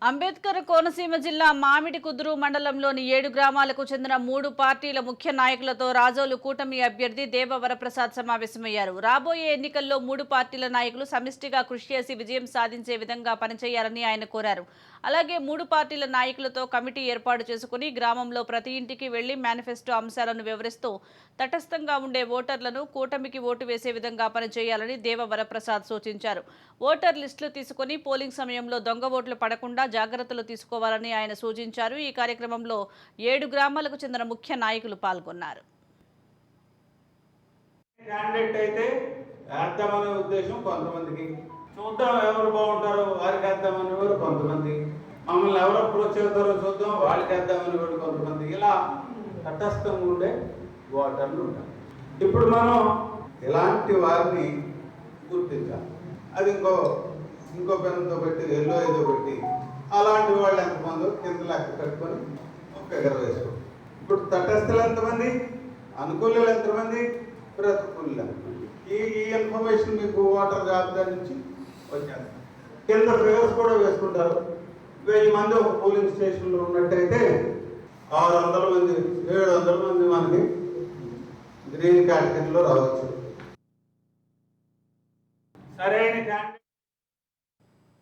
అంబేద్కర్ కోనసీమ జిల్లా మామిడికుదురు మండలంలోని 7 గ్రామాలకు చెందిన 3 పార్టీల ముఖ్య నాయకులతో రాజోలు కూటమి అభ్యర్థి దేవవరప్రసాద్ సమావేశమయ్యారు. రాబోయే ఎన్నికల్లో 3 పార్టీల నాయకులు సమిష్టిగా కృషి చేసి విజయం సాధించే విధంగా పనిచేయాలని ఆయన కోరారు. అలాగే 3 పార్టీల నాయకులతో కమిటీ ఏర్పాటు చేసుకుని గ్రామంలో ప్రతి ఇంటికి వెళ్లి మేనిఫెస్టో అంశాలను వివరిస్తూ తటస్థంగా ఉండే ఓటర్లను కూటమికి ఓటు వేసే విధంగా పనిచేయాలని దేవవరప్రసాద్ సూచించారు. ఓటర్ లిస్టులు తీసుకుని పోలింగ్ సమయంలో దొంగ ఓట్లు పడకుండా జాగ్రత్తలు తీసుకోవాలని ఆయన సూచించారు. ఈ కార్యక్రమంలో 7 గ్రామాలకు చెందిన ముఖ్య నాయకులు పాల్గొన్నారు. క్యాండిడేట్ అయితే వేద్దామనే ఉద్దేశం కొంతమందికి, చూద్దాం ఎవరు బాగుంటారో వారికి వేద్దామని వారు కొంతమంది, మమ్మల్ని ఎవరు అప్రోచ్ అవుతారో చూద్దాం వాళ్ళకి వేద్దామని వాడు కొంతమంది, ఇలా తటస్థంగా ఉండే ఓటర్లు ఉంటారు. ఇప్పుడు మనం ఇలాంటి వారిని గుర్తించాలి. అది ఇంకో పెన్నుతో పెట్టి ఎల్లో ఏదో పెట్టి అలాంటి వాళ్ళు ఎంతమంది కింద లెక్క కట్టుకొని ఒక ఫిగర్ వేసుకోండి. ఇప్పుడు తటస్థులు ఎంతమంది, అనుకూలులు ఎంతమంది, ప్రతికూలులు ఎంతమంది, ఈ ఇన్ఫర్మేషన్ మీకు ఓటర్ జాబితా నుంచి వచ్చేస్తారు. కింద ఫిగర్స్ కూడా వేసుకుంటారు. 1000 మంది ఒక పోలింగ్ స్టేషన్లో ఉన్నట్టయితే 600 మంది 700 మంది మనకి గ్రీన్ కేటగిరీలో రావచ్చు. సరైన క్యాండిడేట్